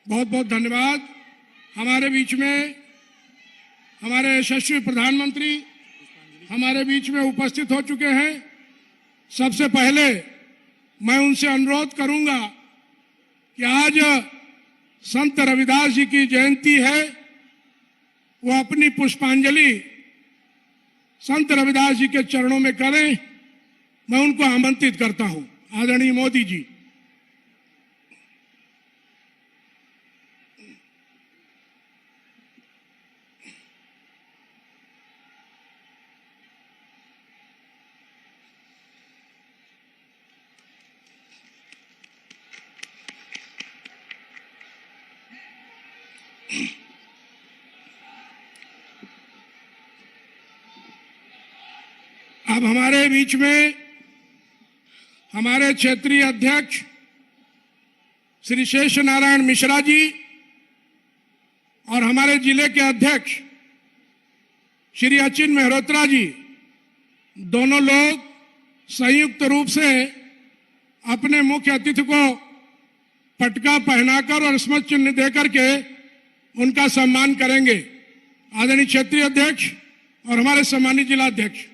बहुत बहुत धन्यवाद। हमारे बीच में हमारे यशस्वी प्रधानमंत्री हमारे बीच में उपस्थित हो चुके हैं। सबसे पहले मैं उनसे अनुरोध करूंगा कि आज संत रविदास जी की जयंती है, वो अपनी पुष्पांजलि संत रविदास जी के चरणों में करें। मैं उनको आमंत्रित करता हूं। आदरणीय मोदी जी। अब हमारे बीच में हमारे क्षेत्रीय अध्यक्ष श्री शेष नारायण मिश्रा जी और हमारे जिले के अध्यक्ष श्री अचिन मेहरोत्रा जी, दोनों लोग संयुक्त रूप से अपने मुख्य अतिथि को पटका पहनाकर और स्मृति चिन्ह देकर के उनका सम्मान करेंगे। आदरणीय क्षेत्रीय अध्यक्ष और हमारे सम्मानित जिला अध्यक्ष।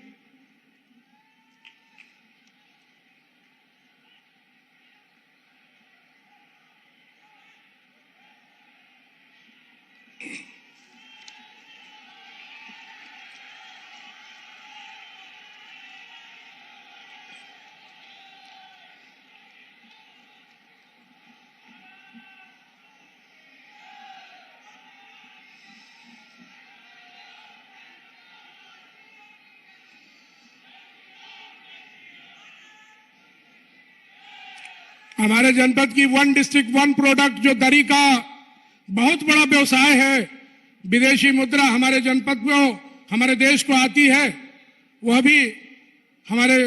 हमारे जनपद की वन डिस्ट्रिक्ट वन प्रोडक्ट जो दरी का बहुत बड़ा व्यवसाय है, विदेशी मुद्रा हमारे जनपद को हमारे देश को आती है, वह भी हमारे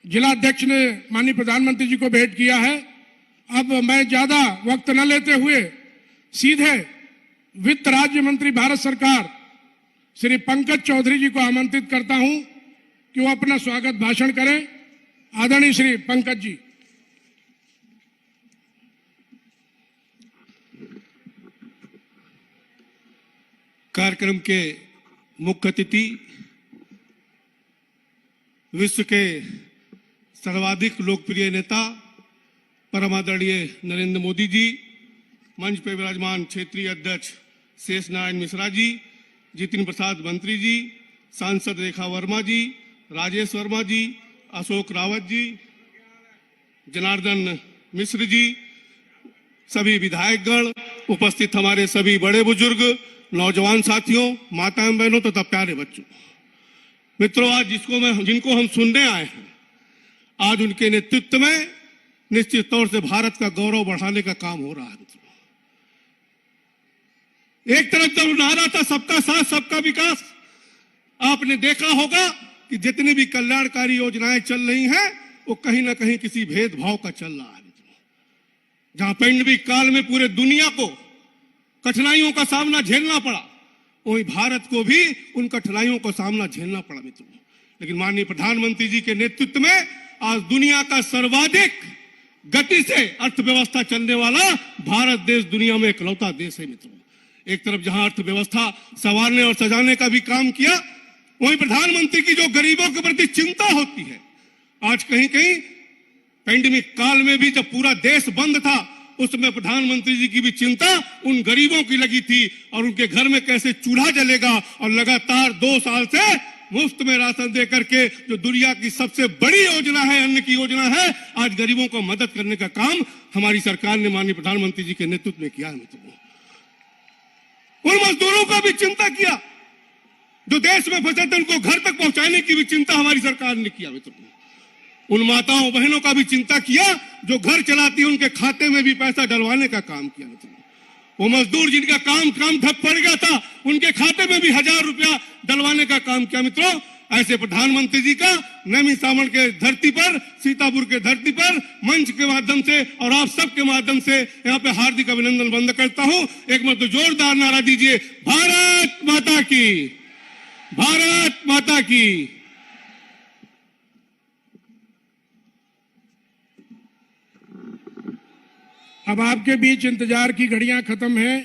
जिला अध्यक्ष ने माननीय प्रधानमंत्री जी को भेंट किया है। अब मैं ज्यादा वक्त न लेते हुए सीधे वित्त राज्य मंत्री भारत सरकार श्री पंकज चौधरी जी को आमंत्रित करता हूं कि वो अपना स्वागत भाषण करें। आदरणीय श्री पंकज जी। कार्यक्रम के मुख्य अतिथि विश्व के सर्वाधिक लोकप्रिय नेता परम आदरणीय नरेंद्र मोदी जी, मंच पर विराजमान क्षेत्रीय अध्यक्ष शेष नारायण मिश्रा जी, जितिन प्रसाद मंत्री जी, सांसद रेखा वर्मा जी, राजेश वर्मा जी, अशोक रावत जी, जनार्दन मिश्र जी, सभी विधायकगण, उपस्थित हमारे सभी बड़े बुजुर्ग, नौजवान साथियों, माताएं बहनों तथा प्यारे बच्चों, मित्रों, आज जिनको हम सुनने आए हैं, आज उनके नेतृत्व में निश्चित तौर से भारत का गौरव बढ़ाने का काम हो रहा है। मित्रों, एक तरफ जब नारा था सबका साथ सबका विकास, आपने देखा होगा कि जितनी भी कल्याणकारी योजनाएं चल रही हैं वो कहीं ना कहीं किसी भेदभाव का चल रहा है। जहां पैंडेमिक काल में पूरे दुनिया को कठिनाइयों का सामना झेलना पड़ा, वहीं भारत को भी उन कठिनाइयों का सामना झेलना पड़ा। मित्रों, लेकिन माननीय प्रधानमंत्री जी के नेतृत्व में आज दुनिया का सर्वाधिक गति से अर्थव्यवस्था चलने वाला भारत देश दुनिया में इकलौता देश है। मित्रों, एक तरफ जहां अर्थव्यवस्था संवारने और सजाने का भी काम किया, वहीं प्रधानमंत्री की जो गरीबों के प्रति चिंता होती है, आज कहीं कहीं पैंडेमिक काल में भी जब पूरा देश बंद था, उसमें प्रधानमंत्री जी की भी चिंता उन गरीबों की लगी थी और उनके घर में कैसे चूल्हा जलेगा, और लगातार 2 साल से मुफ्त में राशन दे करके जो दुनिया की सबसे बड़ी योजना है, अन्न की योजना है, आज गरीबों को मदद करने का काम हमारी सरकार ने माननीय प्रधानमंत्री जी के नेतृत्व में किया है। मित्रों, उन मजदूरों का भी चिंता किया जो देश में फंसे थे, उनको घर तक पहुंचाने की भी चिंता हमारी सरकार ने किया। मित्रों, उन माताओं बहनों का भी चिंता किया जो घर चलाती है, उनके खाते में भी पैसा डलवाने का काम किया। मित्रों, वो मजदूर जिनका काम ठप पड़ गया था, उनके खाते में भी 1000 रुपया डलवाने का काम किया। मित्रों, ऐसे प्रधानमंत्री जी का नैमी सावण के धरती पर, सीतापुर के धरती पर मंच के माध्यम से और आप सबके माध्यम से यहाँ पे हार्दिक अभिनंदन बंद करता हूँ। एक मतलब जोरदार नारा दीजिए, भारत माता की, भारत माता की। अब आपके बीच इंतजार की घड़ियां खत्म हैं।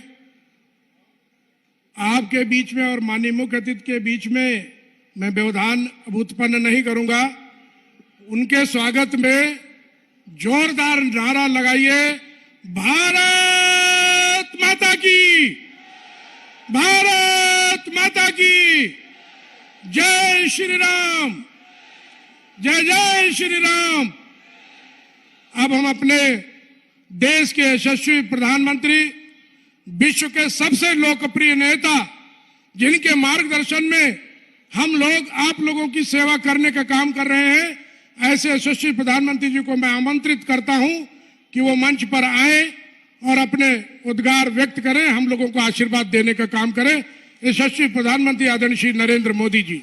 आपके बीच में और माननीय मुख्य अतिथि के बीच में मैं व्यवधान अब उत्पन्न नहीं करूंगा। उनके स्वागत में जोरदार नारा लगाइए, भारत माता की, भारत माता की, जय श्री राम, जय जय श्री राम। अब हम अपने देश के यशस्वी प्रधानमंत्री, विश्व के सबसे लोकप्रिय नेता, जिनके मार्गदर्शन में हम लोग आप लोगों की सेवा करने का काम कर रहे हैं, ऐसे यशस्वी प्रधानमंत्री जी को मैं आमंत्रित करता हूं कि वो मंच पर आए और अपने उद्गार व्यक्त करें, हम लोगों को आशीर्वाद देने का काम करें। यशस्वी प्रधानमंत्री आदरणीय श्री नरेंद्र मोदी जी।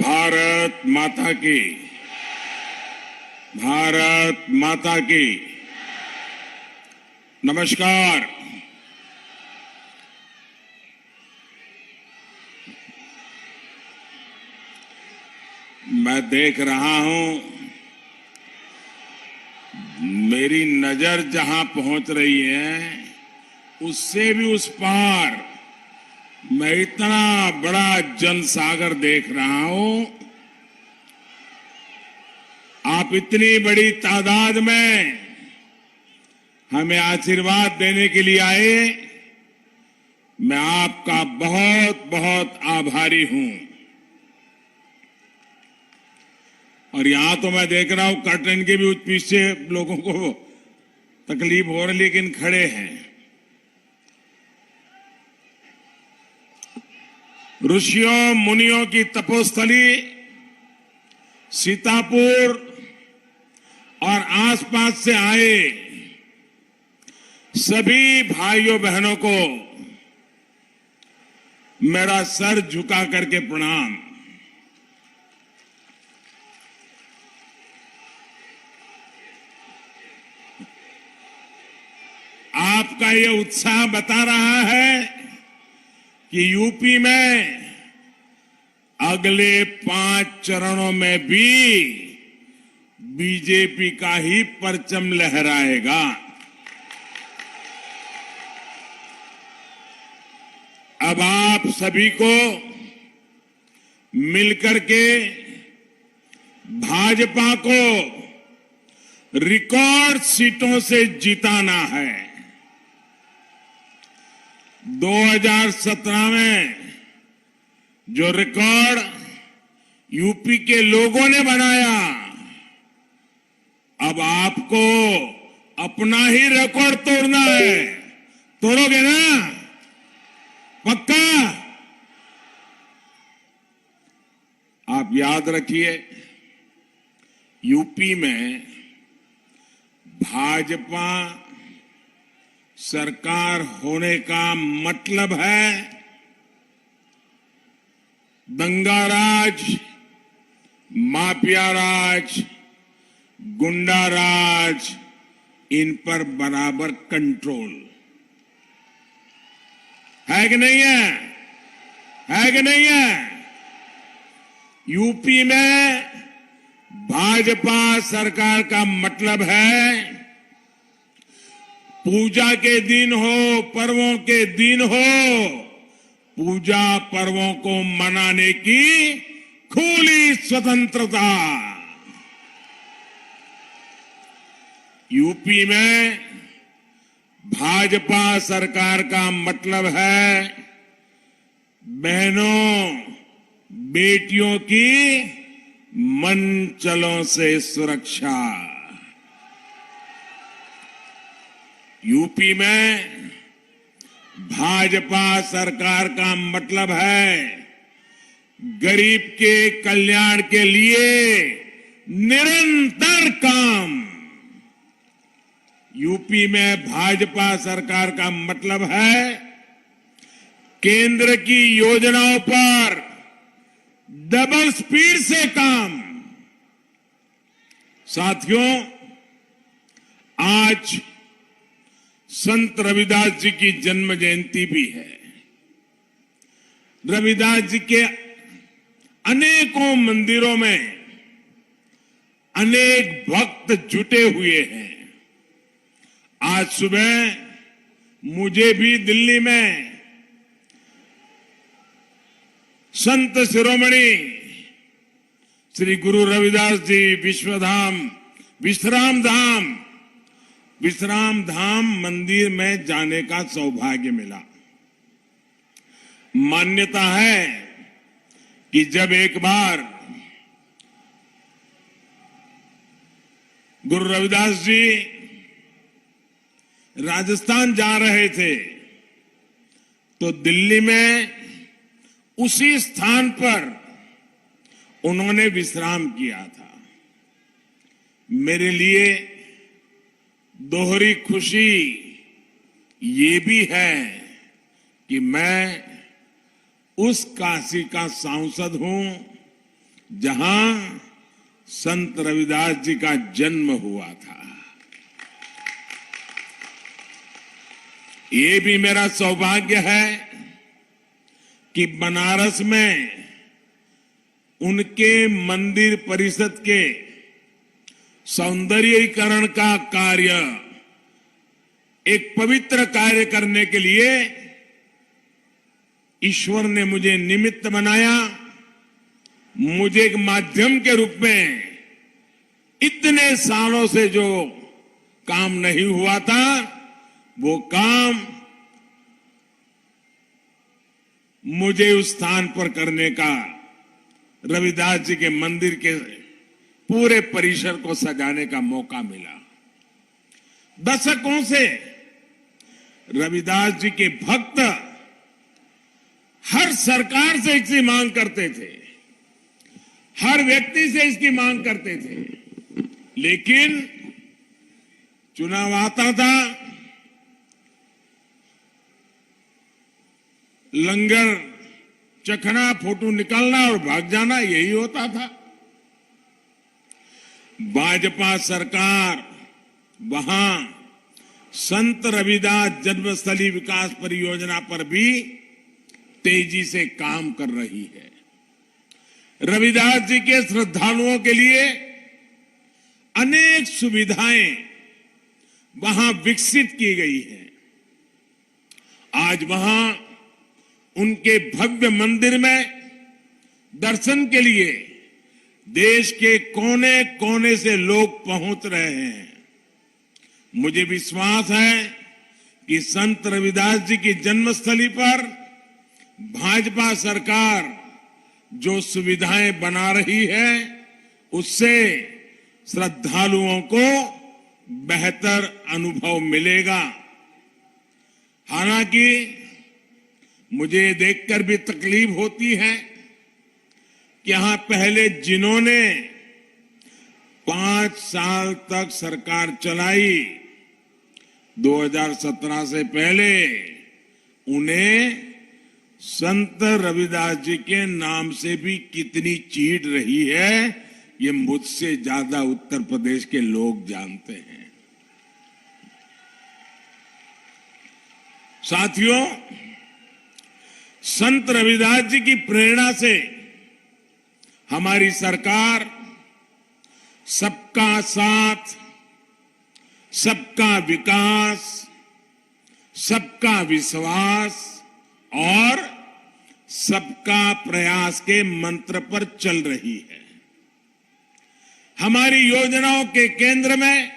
भारत माता की, भारत माता की। नमस्कार। मैं देख रहा हूं, मेरी नजर जहां पहुंच रही है उससे भी उस पार मैं इतना बड़ा जनसागर देख रहा हूं। आप इतनी बड़ी तादाद में हमें आशीर्वाद देने के लिए आए, मैं आपका बहुत बहुत आभारी हूं। और यहां तो मैं देख रहा हूं कर्टन के भी पीछे लोगों को तकलीफ हो रही, लेकिन खड़े हैं। ऋषियों मुनियों की तपोस्थली सीतापुर और आसपास से आए सभी भाइयों बहनों को मेरा सर झुका करके प्रणाम। आपका ये उत्साह बता रहा है कि यूपी में अगले 5 चरणों में भी बीजेपी का ही परचम लहराएगा। अब आप सभी को मिलकर के भाजपा को रिकॉर्ड सीटों से जिताना है। 2017 में जो रिकॉर्ड यूपी के लोगों ने बनाया, अब आपको अपना ही रिकॉर्ड तोड़ना है। तोड़ोगे ना? पक्का? आप याद रखिए, यूपी में भाजपा सरकार होने का मतलब है दंगा राज, माफिया राज, गुंडा राज, इन पर बराबर कंट्रोल है कि नहीं है? है कि नहीं है? यूपी में भाजपा सरकार का मतलब है पूजा के दिन हो, पर्वों के दिन हो, पूजा पर्वों को मनाने की खुली स्वतंत्रता। यूपी में भाजपा सरकार का मतलब है बहनों बेटियों की मनचलों से सुरक्षा। यूपी में भाजपा सरकार का मतलब है गरीब के कल्याण के लिए निरंतर काम। यूपी में भाजपा सरकार का मतलब है केंद्र की योजनाओं पर डबल स्पीड से काम। साथियों, आज संत रविदास जी की जन्म जयंती भी है। रविदास जी के अनेकों मंदिरों में अनेक भक्त जुटे हुए हैं। आज सुबह मुझे भी दिल्ली में संत शिरोमणि श्री गुरु रविदास जी विश्राम धाम मंदिर में जाने का सौभाग्य मिला। मान्यता है कि जब एक बार गुरु रविदास जी राजस्थान जा रहे थे तो दिल्ली में उसी स्थान पर उन्होंने विश्राम किया था। मेरे लिए दोहरी खुशी ये भी है कि मैं उस काशी का सांसद हूं जहां संत रविदास जी का जन्म हुआ था। ये भी मेरा सौभाग्य है कि बनारस में उनके मंदिर परिषद के सौंदर्यीकरण का कार्य एक पवित्र कार्य करने के लिए ईश्वर ने मुझे निमित्त बनाया। मुझे एक माध्यम के रूप में इतने सालों से जो काम नहीं हुआ था वो काम मुझे उस स्थान पर करने का, रविदास जी के मंदिर के पूरे परिसर को सजाने का मौका मिला। दशकों से रविदास जी के भक्त हर सरकार से इसकी मांग करते थे, हर व्यक्ति से इसकी मांग करते थे, लेकिन चुनाव आता था, लंगर चखना, फोटो निकालना और भाग जाना, यही होता था। भाजपा सरकार वहां संत रविदास जन्मस्थली विकास परियोजना पर भी तेजी से काम कर रही है। रविदास जी के श्रद्धालुओं के लिए अनेक सुविधाएं वहां विकसित की गई है। आज वहां उनके भव्य मंदिर में दर्शन के लिए देश के कोने कोने से लोग पहुंच रहे हैं। मुझे विश्वास है कि संत रविदास जी की जन्मस्थली पर भाजपा सरकार जो सुविधाएं बना रही है उससे श्रद्धालुओं को बेहतर अनुभव मिलेगा। हालांकि मुझे देखकर भी तकलीफ होती है कि यहां पहले जिन्होंने 5 साल तक सरकार चलाई, 2017 से पहले उन्हें संत रविदास जी के नाम से भी कितनी चीड़ रही है ये मुझसे ज्यादा उत्तर प्रदेश के लोग जानते हैं। साथियों, संत रविदास जी की प्रेरणा से हमारी सरकार सबका साथ, सबका विकास, सबका विश्वास और सबका प्रयास के मंत्र पर चल रही है। हमारी योजनाओं के केंद्र में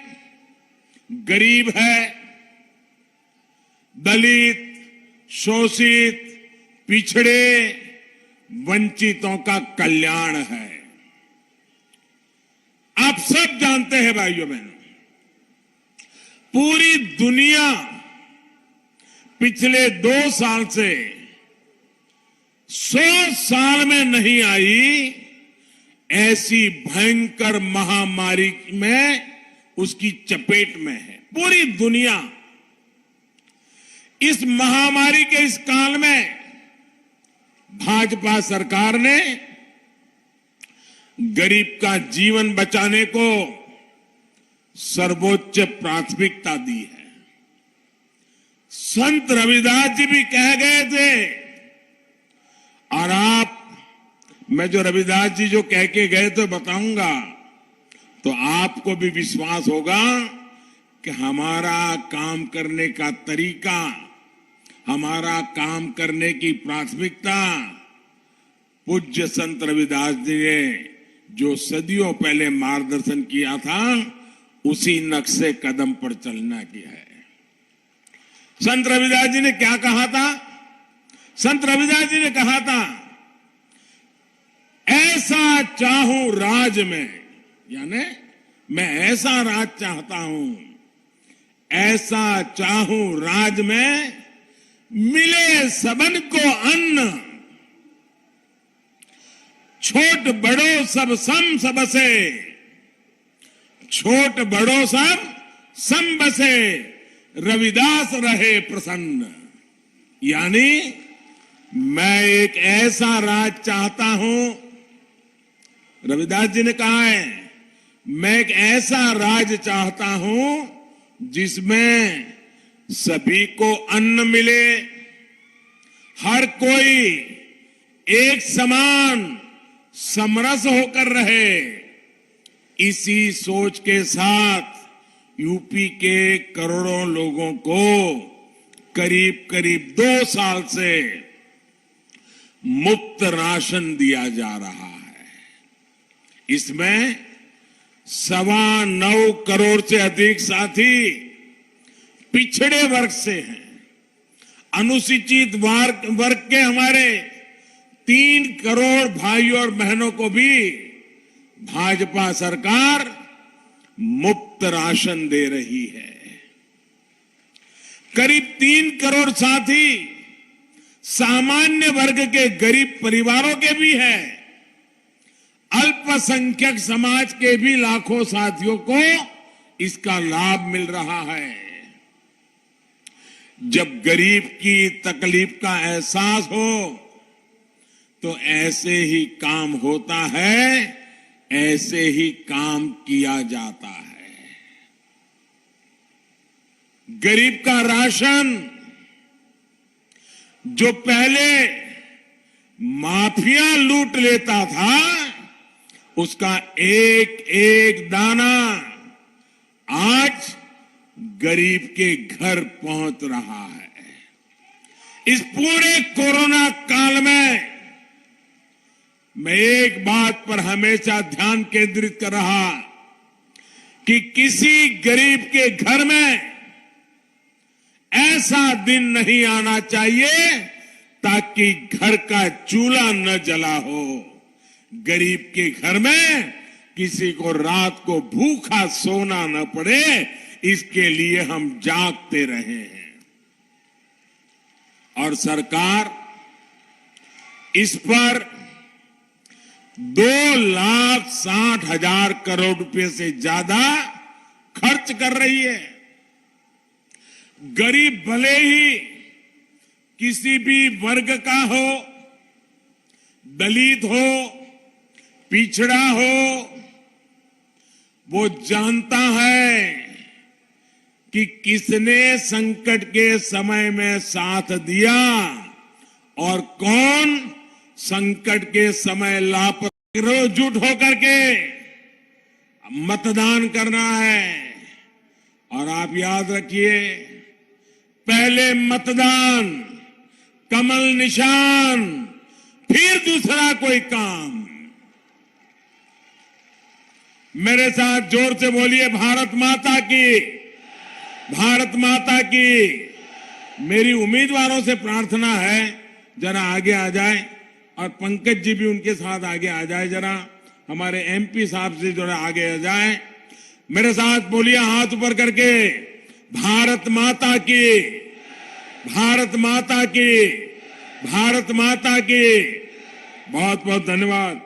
गरीब है, दलित, शोषित, पिछड़े, वंचितों का कल्याण है। आप सब जानते हैं भाइयों बहनों, पूरी दुनिया पिछले 2 साल से 100 साल में नहीं आई ऐसी भयंकर महामारी में उसकी चपेट में है। पूरी दुनिया इस महामारी के इस काल में भाजपा सरकार ने गरीब का जीवन बचाने को सर्वोच्च प्राथमिकता दी है। संत रविदास जी भी कह गए थे, मैं जो रविदास जी जो कह के गए तो बताऊंगा, तो आपको भी विश्वास होगा कि हमारा काम करने का तरीका, हमारा काम करने की प्राथमिकता पूज्य संत रविदास जी ने जो सदियों पहले मार्गदर्शन किया था, उसी नक्शे कदम पर चलना की है। संत रविदास जी ने क्या कहा था? संत रविदास जी ने कहा था, ऐसा चाहूं राज में, यानी मैं ऐसा राज चाहता हूं, ऐसा चाहूं राज में मिले सबन को अन्न, छोट बड़ो सब सम बसे, छोट बड़ो सब सम बसे, रविदास रहे प्रसन्न। यानी मैं एक ऐसा राज चाहता हूं, रविदास जी ने कहा है, मैं एक ऐसा राज चाहता हूं जिसमें सभी को अन्न मिले, हर कोई एक समान समरस होकर रहे। इसी सोच के साथ यूपी के करोड़ों लोगों को करीब करीब 2 साल से मुफ्त राशन दिया जा रहा है। इसमें 9.25 करोड़ से अधिक साथी पिछड़े वर्ग से हैं। अनुसूचित वर्ग के हमारे 3 करोड़ भाइयों और बहनों को भी भाजपा सरकार मुफ्त राशन दे रही है। करीब 3 करोड़ साथी सामान्य वर्ग के गरीब परिवारों के भी हैं। अल्पसंख्यक समाज के भी लाखों साथियों को इसका लाभ मिल रहा है। जब गरीब की तकलीफ का एहसास हो तो ऐसे ही काम होता है, ऐसे ही काम किया जाता है। गरीब का राशन जो पहले माफिया लूट लेता था, उसका एक एक दाना आज गरीब के घर पहुंच रहा है। इस पूरे कोरोना काल में मैं एक बात पर हमेशा ध्यान केंद्रित कर रहा कि किसी गरीब के घर में ऐसा दिन नहीं आना चाहिए ताकि घर का चूल्हा न जला हो। गरीब के घर में किसी को रात को भूखा सोना न पड़े, इसके लिए हम जागते रहे हैं। और सरकार इस पर 2,60,000 करोड़ रुपए से ज्यादा खर्च कर रही है। गरीब भले ही किसी भी वर्ग का हो, दलित हो, पिछड़ा हो, वो जानता है कि किसने संकट के समय में साथ दिया और कौन संकट के समय लापरवाह एकजुट होकर के मतदान करना है। और आप याद रखिए, पहले मतदान, कमल निशान, फिर दूसरा कोई काम। मेरे साथ जोर से बोलिए, भारत माता की, भारत माता की। मेरी उम्मीदवारों से प्रार्थना है जरा आगे आ जाए और पंकज जी भी उनके साथ आगे आ जाए, जरा हमारे एमपी साहब से जरा आगे आ जाए। मेरे साथ बोलिए हाथ ऊपर करके, भारत माता की, भारत माता की, भारत माता की। बहुत बहुत धन्यवाद।